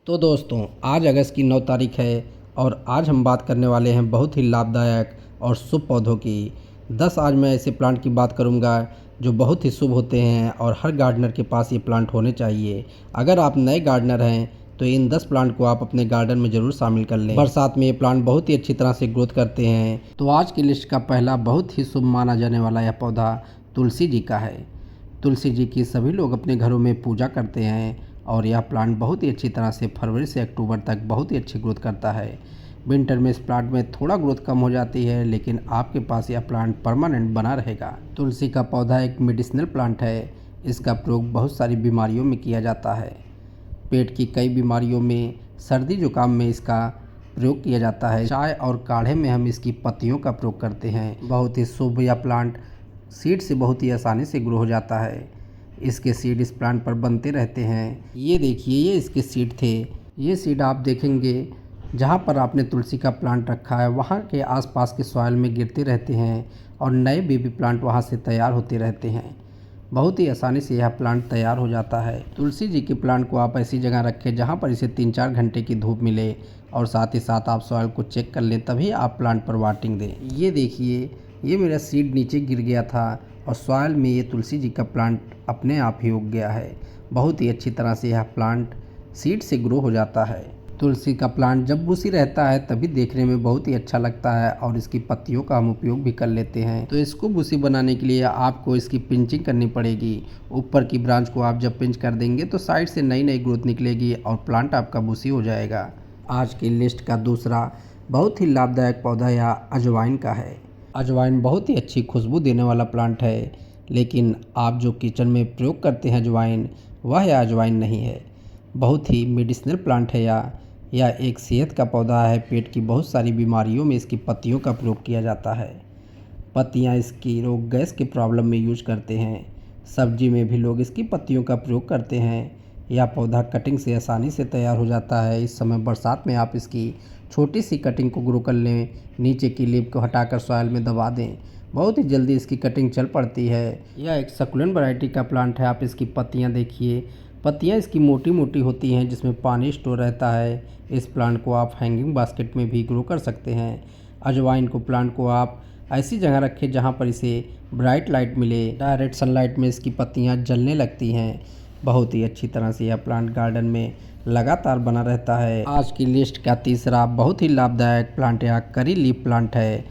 तो दोस्तों आज अगस्त की 9 तारीख है और आज हम बात करने वाले हैं बहुत ही लाभदायक और शुभ पौधों की। 10 आज मैं ऐसे प्लांट की बात करूंगा जो बहुत ही शुभ होते हैं और हर गार्डनर के पास ये प्लांट होने चाहिए। अगर आप नए गार्डनर हैं तो इन 10 प्लांट को आप अपने गार्डन में ज़रूर शामिल कर लें। बरसात में ये प्लांट बहुत ही अच्छी तरह से ग्रोथ करते हैं। तो आज की लिस्ट का पहला बहुत ही शुभ माना जाने वाला यह पौधा तुलसी जी का है। तुलसी जी की सभी लोग अपने घरों में पूजा करते हैं और यह प्लांट बहुत ही अच्छी तरह से फरवरी से अक्टूबर तक बहुत ही अच्छी ग्रोथ करता है। विंटर में इस प्लांट में थोड़ा ग्रोथ कम हो जाती है, लेकिन आपके पास यह प्लांट परमानेंट बना रहेगा। तुलसी का पौधा एक मेडिसिनल प्लांट है। इसका प्रयोग बहुत सारी बीमारियों में किया जाता है। पेट की कई बीमारियों में, सर्दी जुकाम में इसका प्रयोग किया जाता है। चाय और काढ़े में हम इसकी पत्तियों का प्रयोग करते हैं। बहुत ही शुभ यह प्लांट सीड से बहुत ही आसानी से ग्रो हो जाता है। इसके सीड इस प्लांट पर बनते रहते हैं। ये देखिए, ये इसके सीड थे। ये सीड आप देखेंगे जहाँ पर आपने तुलसी का प्लांट रखा है वहाँ के आसपास के सॉइल में गिरते रहते हैं और नए बेबी प्लांट वहाँ से तैयार होते रहते हैं। बहुत ही आसानी से यह प्लांट तैयार हो जाता है। तुलसी जी के प्लांट को आप ऐसी जगह रखें जहाँ पर इसे 3-4 घंटे की धूप मिले और साथ ही साथ आप सॉइल को चेक कर लें, तभी आप प्लांट पर वाटिंग दें। ये देखिए, ये मेरा सीड नीचे गिर गया था और सॉइल में ये तुलसी जी का प्लांट अपने आप ही उग गया है। बहुत ही अच्छी तरह से यह प्लांट सीड से ग्रो हो जाता है। तुलसी का प्लांट जब बुशी रहता है तभी देखने में बहुत ही अच्छा लगता है और इसकी पत्तियों का हम उपयोग भी कर लेते हैं। तो इसको बुशी बनाने के लिए आपको इसकी पिंचिंग करनी पड़ेगी। ऊपर की ब्रांच को आप जब पिंच कर देंगे तो साइड से नई नई ग्रोथ निकलेगी और प्लांट आपका बुशी हो जाएगा। आज की लिस्ट का दूसरा बहुत ही लाभदायक पौधा या अजवाइन का है। अजवाइन बहुत ही अच्छी खुशबू देने वाला प्लांट है, लेकिन आप जो किचन में प्रयोग करते हैं अजवाइन, वह यह अजवाइन नहीं है। बहुत ही मेडिसिनल प्लांट है यह एक सेहत का पौधा है। पेट की बहुत सारी बीमारियों में इसकी पत्तियों का प्रयोग किया जाता है। पत्तियां इसकी लोग गैस की प्रॉब्लम में यूज करते हैं। सब्जी में भी लोग इसकी पत्तियों का प्रयोग करते हैं। यह पौधा कटिंग से आसानी से तैयार हो जाता है। इस समय बरसात में आप इसकी छोटी सी कटिंग को ग्रो कर लें, नीचे की लीफ को हटाकर सॉइल में दबा दें, बहुत ही जल्दी इसकी कटिंग चल पड़ती है। यह एक सक्युलेंट वैरायटी का प्लांट है। आप इसकी पत्तियां देखिए, पत्तियां इसकी मोटी मोटी होती हैं जिसमें पानी स्टोर रहता है। इस प्लांट को आप हैंगिंग बास्केट में भी ग्रो कर सकते हैं। अजवाइन को प्लांट को आप ऐसी जगह रखें जहां पर इसे ब्राइट लाइट मिले। डायरेक्ट सनलाइट में इसकी पत्तियां जलने लगती हैं। बहुत ही अच्छी तरह से यह प्लांट गार्डन में लगातार बना रहता है। आज की लिस्ट का तीसरा बहुत ही लाभदायक प्लांट या करी लीफ प्लांट है।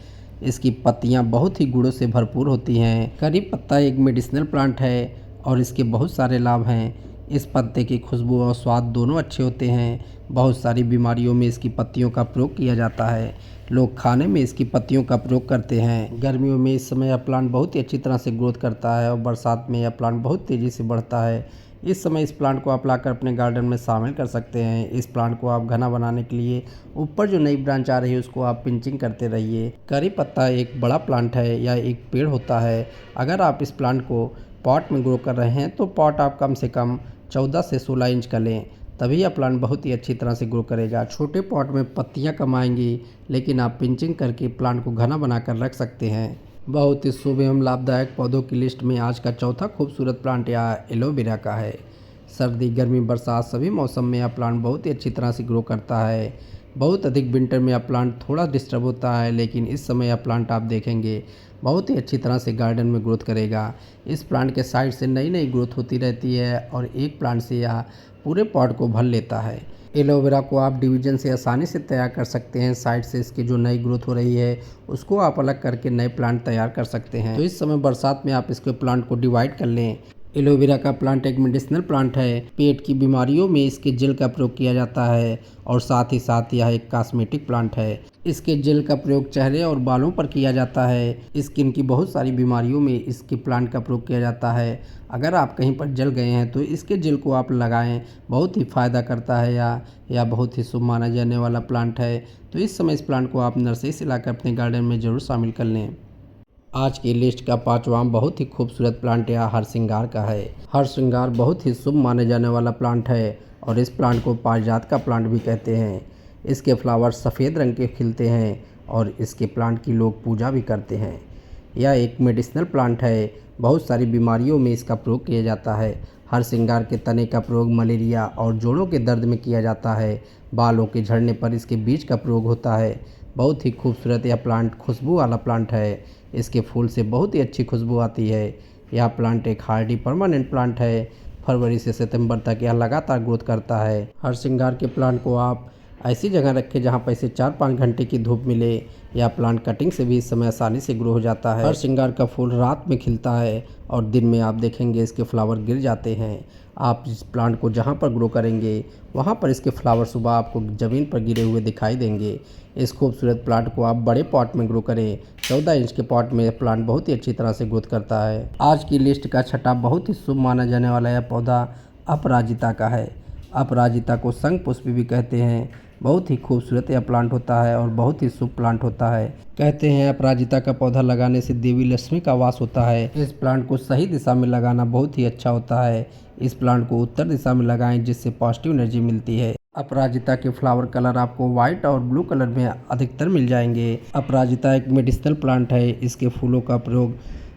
इसकी पत्तियां बहुत ही गुणों से भरपूर होती हैं। करी पत्ता एक मेडिसिनल प्लांट है और इसके बहुत सारे लाभ हैं। इस पत्ते की खुशबू और स्वाद दोनों अच्छे होते हैं। बहुत सारी बीमारियों में इसकी पत्तियों का प्रयोग किया जाता है। लोग खाने में इसकी पत्तियों का प्रयोग करते हैं। गर्मियों में इस समय यह प्लांट बहुत ही अच्छी तरह से ग्रोथ करता है और बरसात में यह प्लांट बहुत तेज़ी से बढ़ता है। इस समय इस प्लांट को आप लाकर अपने गार्डन में शामिल कर सकते हैं। इस प्लांट को आप घना बनाने के लिए ऊपर जो नई ब्रांच आ रही है उसको आप पिंचिंग करते रहिए। करी पत्ता एक बड़ा प्लांट है या एक पेड़ होता है। अगर आप इस प्लांट को पॉट में ग्रो कर रहे हैं तो पॉट आप कम से कम 14 से 16 इंच का लें, तभी यह प्लांट बहुत ही अच्छी तरह से ग्रो करेगा। छोटे पॉट में पत्तियां कम आएंगी, लेकिन आप पिंचिंग करके प्लांट को घना बनाकर रख सकते हैं। बहुत ही शुभ एवं लाभदायक पौधों की लिस्ट में आज का चौथा खूबसूरत प्लांट या एलोवेरा का है। सर्दी, गर्मी, बरसात सभी मौसम में यह प्लांट बहुत ही अच्छी तरह से ग्रो करता है। बहुत अधिक विंटर में यह प्लांट थोड़ा डिस्टर्ब होता है, लेकिन इस समय यह प्लांट आप देखेंगे बहुत ही अच्छी तरह से गार्डन में ग्रोथ करेगा। इस प्लांट के साइड से नई नई ग्रोथ होती रहती है और एक प्लांट से यह पूरे पॉट को भर लेता है। एलोवेरा को आप डिवीजन से आसानी से तैयार कर सकते हैं। साइड से इसकी जो नई ग्रोथ हो रही है उसको आप अलग करके नए प्लांट तैयार कर सकते हैं। तो इस समय बरसात में आप इसके प्लांट को डिवाइड कर लें। एलोवेरा का प्लांट एक मेडिसिनल प्लांट है। पेट की बीमारियों में इसके जेल का प्रयोग किया जाता है और साथ ही साथ यह एक कॉस्मेटिक प्लांट है। इसके जेल का प्रयोग चेहरे और बालों पर किया जाता है। स्किन की बहुत सारी बीमारियों में इसके प्लांट का प्रयोग किया जाता है। अगर आप कहीं पर जल गए हैं तो इसके जेल को आप लगाएं, बहुत ही फ़ायदा करता है। या बहुत ही शुभ माना जाने वाला प्लांट है। तो इस समय इस प्लांट को आप नर्सरी से लाकर अपने गार्डन में ज़रूर शामिल कर लें। आज की लिस्ट का पांचवा बहुत ही खूबसूरत प्लांट या हरसिंगार का है। हरसिंगार बहुत ही शुभ माने जाने वाला प्लांट है और इस प्लांट को पारिजात का प्लांट भी कहते हैं। इसके फ्लावर सफ़ेद रंग के खिलते हैं और इसके प्लांट की लोग पूजा भी करते हैं। यह एक मेडिसिनल प्लांट है। बहुत सारी बीमारियों में इसका प्रयोग किया जाता है। हर श्रृंगार के तने का प्रयोग मलेरिया और जोड़ों के दर्द में किया जाता है। बालों के झड़ने पर इसके बीज का प्रयोग होता है। बहुत ही खूबसूरत यह प्लांट खुशबू वाला प्लांट है। इसके फूल से बहुत ही अच्छी खुशबू आती है। यह प्लांट एक हार्डी परमानेंट प्लांट है। फरवरी से सितंबर तक यह लगातार ग्रोथ करता है। हर श्रृंगार के प्लांट को आप ऐसी जगह रखें जहां पर इसे 4-5 घंटे की धूप मिले। यह प्लांट कटिंग से भी इस समय आसानी से ग्रो हो जाता है। हर श्रृंगार का फूल रात में खिलता है और दिन में आप देखेंगे इसके फ्लावर गिर जाते हैं। आप इस प्लांट को जहां पर ग्रो करेंगे वहां पर इसके फ्लावर सुबह आपको ज़मीन पर गिरे हुए दिखाई देंगे। इस खूबसूरत प्लांट को आप बड़े पॉट में ग्रो करें। 14 इंच के पॉट में यह प्लांट बहुत ही अच्छी तरह से ग्रोथ करता है। आज की लिस्ट का छठा बहुत ही शुभ माना जाने वाला यह पौधा अपराजिता का है। अपराजिता को शंख पुष्प भी कहते हैं। बहुत ही खूबसूरत यह प्लांट होता है और बहुत ही शुभ प्लांट होता है। कहते हैं अपराजिता का पौधा लगाने से देवी लक्ष्मी का वास होता है। इस प्लांट को सही दिशा में लगाना बहुत ही अच्छा होता है। इस प्लांट को उत्तर दिशा में लगाएं जिससे पॉजिटिव एनर्जी मिलती है। अपराजिता के फ्लावर कलर आपको व्हाइट और ब्लू कलर में अधिकतर मिल जाएंगे। अपराजिता एक मेडिसिनल प्लांट है। इसके फूलों का प्रयोग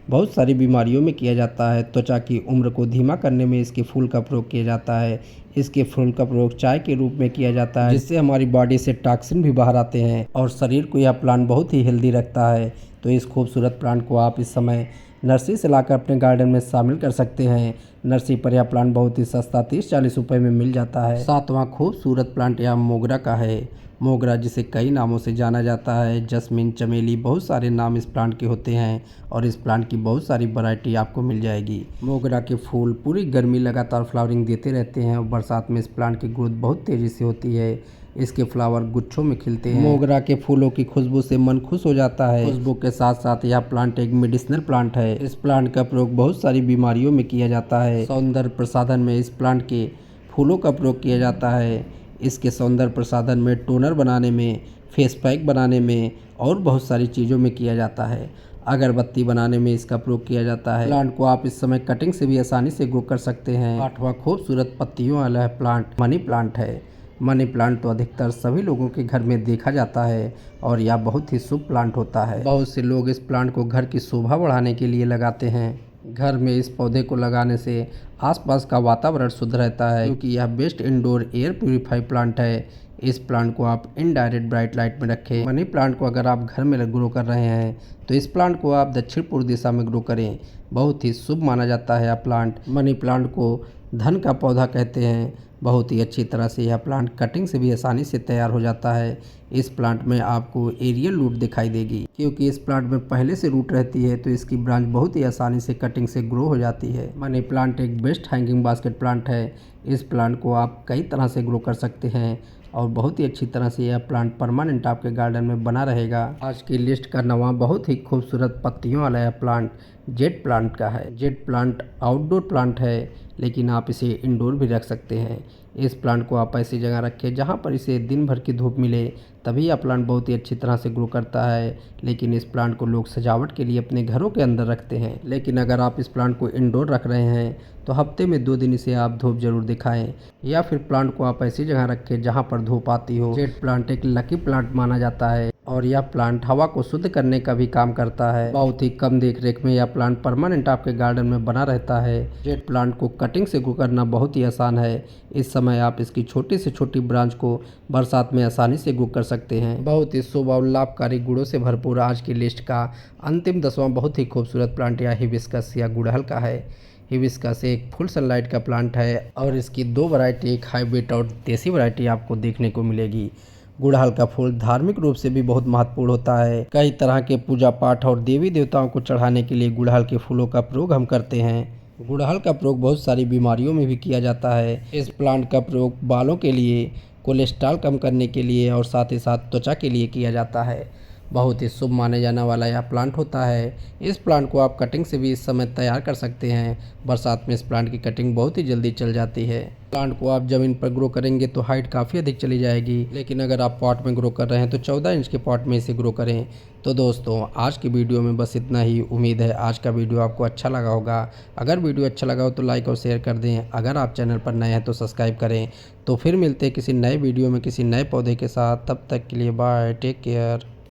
बहुत सारी बीमारियों में किया जाता है। त्वचा की उम्र को धीमा करने में इसके फूल का प्रयोग किया जाता है। इसके फूल का प्रयोग चाय के रूप में किया जाता है जिससे हमारी बॉडी से टॉक्सिन भी बाहर आते हैं और शरीर को यह प्लांट बहुत ही हेल्दी रखता है। तो इस खूबसूरत प्लांट को आप इस समय नर्सरी से लाकर अपने गार्डन में शामिल कर सकते हैं। नर्सरी पर यह प्लांट बहुत ही सस्ता 30-40 रुपये में मिल जाता है। सातवां खूबसूरत प्लांट यह मोगरा का है। मोगरा जिसे कई नामों से जाना जाता है, जस्मिन, चमेली, बहुत सारे नाम इस प्लांट के होते हैं और इस प्लांट की बहुत सारी वैरायटी आपको मिल जाएगी। मोगरा के फूल पूरी गर्मी लगातार फ्लावरिंग देते रहते हैं और बरसात में इस प्लांट की ग्रोथ बहुत तेज़ी से होती है। इसके फ्लावर गुच्छों में खिलते हैं। मोगरा के फूलों की खुशबू से मन खुश हो जाता है। खुशबू के साथ साथ यह प्लांट एक मेडिसिनल प्लांट है। इस प्लांट का प्रयोग बहुत सारी बीमारियों में किया जाता है। सौंदर्य प्रसाधन में इस प्लांट के फूलों का प्रयोग किया जाता है। इसके सौंदर्य प्रसाधन में टोनर बनाने में, फेस पैक बनाने में और बहुत सारी चीज़ों में किया जाता है। अगरबत्ती बनाने में इसका प्रयोग किया जाता है। प्लांट को आप इस समय कटिंग से भी आसानी से ग्रो कर सकते हैं। आठवां खूबसूरत पत्तियों वाला प्लांट मनी प्लांट है। मनी प्लांट तो अधिकतर सभी लोगों के घर में देखा जाता है और यह बहुत ही शुभ प्लांट होता है। बहुत से लोग इस प्लांट को घर की शोभा बढ़ाने के लिए लगाते हैं। घर में इस पौधे को लगाने से आसपास का वातावरण शुद्ध रहता है क्योंकि यह best indoor air purify plant है। इस प्लांट को आप इनडायरेक्ट ब्राइट लाइट में रखें। मनी प्लांट को अगर आप घर में ग्रो कर रहे हैं तो इस प्लांट को आप दक्षिण पूर्व दिशा में ग्रो करें। बहुत ही शुभ माना जाता है यह प्लांट। मनी प्लांट को धन का पौधा कहते हैं। बहुत ही अच्छी तरह से यह प्लांट कटिंग से भी आसानी से तैयार हो जाता है। इस प्लांट में आपको एरियल रूट दिखाई देगी क्योंकि इस प्लांट में पहले से रूट रहती है तो इसकी ब्रांच बहुत ही आसानी से कटिंग से ग्रो हो जाती है। मनी प्लांट एक बेस्ट हैंगिंग बास्केट प्लांट है। इस प्लांट को आप कई तरह से ग्रो कर सकते हैं और बहुत ही अच्छी तरह से यह प्लांट परमानेंट आपके गार्डन में बना रहेगा। आज की लिस्ट का 9वां बहुत ही खूबसूरत पत्तियों वाला यह प्लांट जेड प्लांट का है। जेड प्लांट आउटडोर प्लांट है लेकिन आप इसे इंडोर भी रख सकते हैं। इस प्लांट को आप ऐसी जगह रखें जहां पर इसे दिन भर की धूप मिले, तभी यह प्लांट बहुत ही अच्छी तरह से ग्रो करता है। लेकिन इस प्लांट को लोग सजावट के लिए अपने घरों के अंदर रखते हैं। लेकिन अगर आप इस प्लांट को इंडोर रख रहे हैं तो हफ्ते में 2 दिन इसे आप धूप जरूर दिखाएं या फिर प्लांट को आप ऐसी जगह रखें जहां पर धूप आती हो। जेड प्लांट एक लकी प्लांट माना जाता है और यह प्लांट हवा को शुद्ध करने का भी काम करता है। बहुत ही कम देख रेख में यह प्लांट परमानेंट आपके गार्डन में बना रहता है। जेड प्लांट को कटिंग से ग्रो करना बहुत ही आसान है। इस समय आप इसकी छोटी से छोटी ब्रांच को बरसात में आसानी से ग्रो कर सकते हैं। बहुत ही शुभ और लाभकारी गुणों से भरपूर आज की लिस्ट का अंतिम 10वां बहुत ही खूबसूरत प्लांट यह हिबिस्कस या गुड़हल का है। हिबिस्कस एक फुल सनलाइट का प्लांट है और इसकी 2 वैरायटी, एक हाइब्रिड और देसी वैरायटी आपको देखने को मिलेगी। गुड़हल का फूल धार्मिक रूप से भी बहुत महत्वपूर्ण होता है। कई तरह के पूजा पाठ और देवी देवताओं को चढ़ाने के लिए गुड़हल के फूलों का प्रयोग हम करते हैं। गुड़हल का प्रयोग बहुत सारी बीमारियों में भी किया जाता है। इस प्लांट का प्रयोग बालों के लिए, कोलेस्ट्रॉल कम करने के लिए और साथ ही साथ त्वचा के लिए किया जाता है। बहुत ही शुभ माने जाने वाला यह प्लांट होता है। इस प्लांट को आप कटिंग से भी इस समय तैयार कर सकते हैं। बरसात में इस प्लांट की कटिंग बहुत ही जल्दी चल जाती है। प्लांट को आप ज़मीन पर ग्रो करेंगे तो हाइट काफ़ी अधिक चली जाएगी, लेकिन अगर आप पॉट में ग्रो कर रहे हैं तो 14 इंच के पॉट में इसे ग्रो करें। तो दोस्तों आज की वीडियो में बस इतना ही। उम्मीद है आज का वीडियो आपको अच्छा लगा होगा। अगर वीडियो अच्छा लगा हो तो लाइक और शेयर कर दें। अगर आप चैनल पर नए हैं तो सब्सक्राइब करें। तो फिर मिलते हैं किसी नए वीडियो में किसी नए पौधे के साथ। तब तक के लिए बाय, टेक केयर।